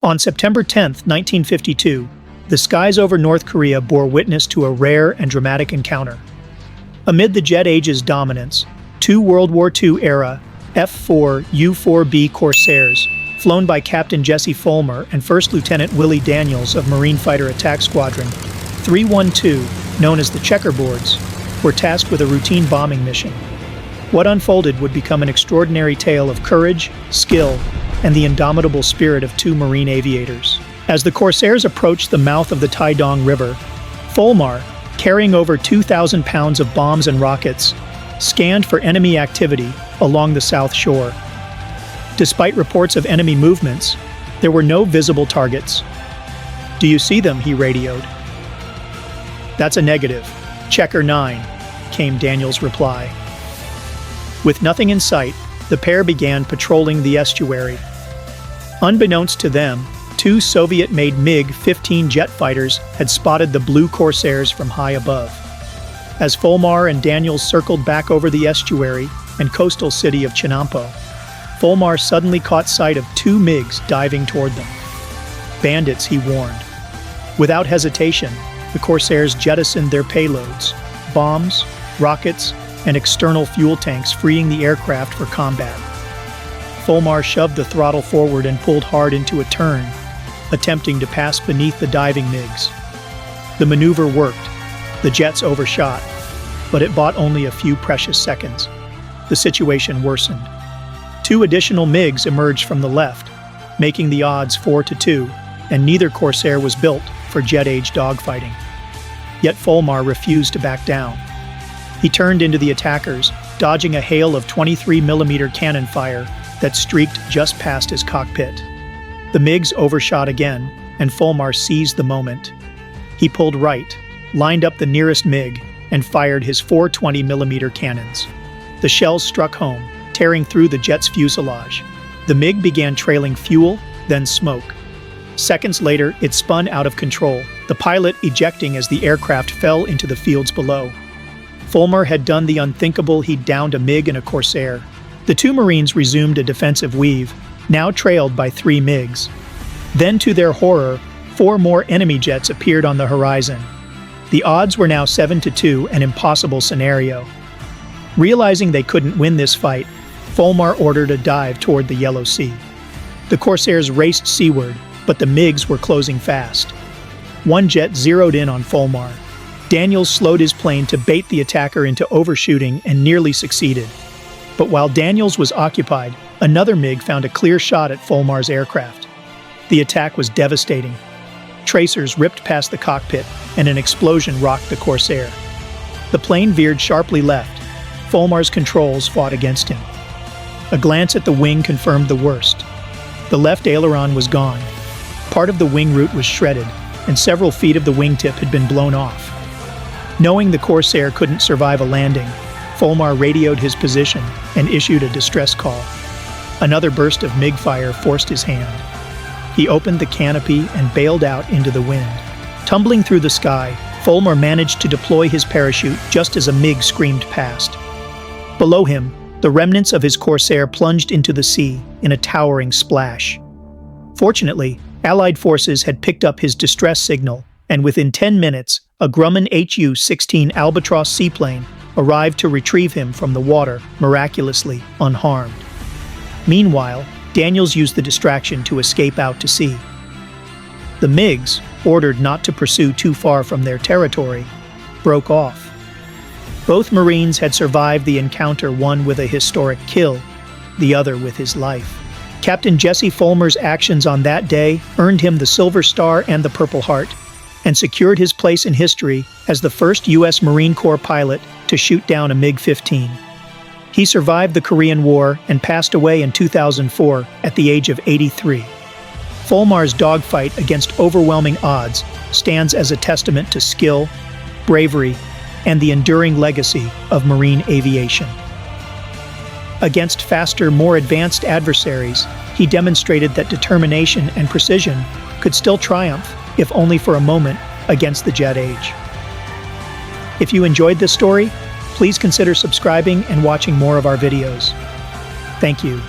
On September 10, 1952, the skies over North Korea bore witness to a rare and dramatic encounter. Amid the jet age's dominance, two World War II-era F4U Corsairs, flown by Captain Jesse Folmar and First Lieutenant Willie Daniels of Marine Fighter Attack Squadron 312, known as the Checkerboards, were tasked with a routine bombing mission. What unfolded would become an extraordinary tale of courage, skill, and the indomitable spirit of two Marine aviators. As the Corsairs approached the mouth of the Taedong River, Folmar, carrying over 2,000 pounds of bombs and rockets, scanned for enemy activity along the south shore. Despite reports of enemy movements, there were no visible targets. "Do you see them?" he radioed. "That's a negative. Checker 9, came Daniels' reply. With nothing in sight, the pair began patrolling the estuary. Unbeknownst to them, two Soviet-made MiG-15 jet fighters had spotted the blue Corsairs from high above. As Folmar and Daniels circled back over the estuary and coastal city of Chinampo, Folmar suddenly caught sight of two MiGs diving toward them. "Bandits," he warned. Without hesitation, the Corsairs jettisoned their payloads, bombs, rockets, and external fuel tanks, freeing the aircraft for combat. Folmar shoved the throttle forward and pulled hard into a turn, attempting to pass beneath the diving MiGs. The maneuver worked. The jets overshot, but it bought only a few precious seconds. The situation worsened. Two additional MiGs emerged from the left, making the odds 4-2, and neither Corsair was built for jet-age dogfighting. Yet Folmar refused to back down. He turned into the attackers, dodging a hail of 23mm cannon fire that streaked just past his cockpit. The MiGs overshot again, and Folmar seized the moment. He pulled right, lined up the nearest MiG, and fired his 420mm cannons. The shells struck home, tearing through the jet's fuselage. The MiG began trailing fuel, then smoke. Seconds later, it spun out of control, the pilot ejecting as the aircraft fell into the fields below. Folmar had done the unthinkable. He'd downed a MiG and a Corsair. The two Marines resumed a defensive weave, now trailed by three MiGs. Then, to their horror, four more enemy jets appeared on the horizon. The odds were now 7-2, an impossible scenario. Realizing they couldn't win this fight, Folmar ordered a dive toward the Yellow Sea. The Corsairs raced seaward, but the MiGs were closing fast. One jet zeroed in on Folmar. Daniels slowed his plane to bait the attacker into overshooting and nearly succeeded. But while Daniels was occupied, another MiG found a clear shot at Folmar's aircraft. The attack was devastating. Tracers ripped past the cockpit, and an explosion rocked the Corsair. The plane veered sharply left. Folmar's controls fought against him. A glance at the wing confirmed the worst. The left aileron was gone. Part of the wing root was shredded, and several feet of the wingtip had been blown off. Knowing the Corsair couldn't survive a landing, Folmar radioed his position and issued a distress call. Another burst of MiG fire forced his hand. He opened the canopy and bailed out into the wind. Tumbling through the sky, Folmar managed to deploy his parachute just as a MiG screamed past. Below him, the remnants of his Corsair plunged into the sea in a towering splash. Fortunately, Allied forces had picked up his distress signal, and within 10 minutes, a Grumman HU-16 Albatross seaplane arrived to retrieve him from the water, miraculously unharmed. Meanwhile, Daniels used the distraction to escape out to sea. The MiGs, ordered not to pursue too far from their territory, broke off. Both Marines had survived the encounter, one with a historic kill, the other with his life. Captain Jesse Folmar's actions on that day earned him the Silver Star and the Purple Heart, and secured his place in history as the first U.S. Marine Corps pilot to shoot down a MiG-15. He survived the Korean War and passed away in 2004 at the age of 83. Folmar's dogfight against overwhelming odds stands as a testament to skill, bravery, and the enduring legacy of Marine aviation. Against faster, more advanced adversaries, he demonstrated that determination and precision could still triumph, if only for a moment, against the jet age. If you enjoyed this story, please consider subscribing and watching more of our videos. Thank you.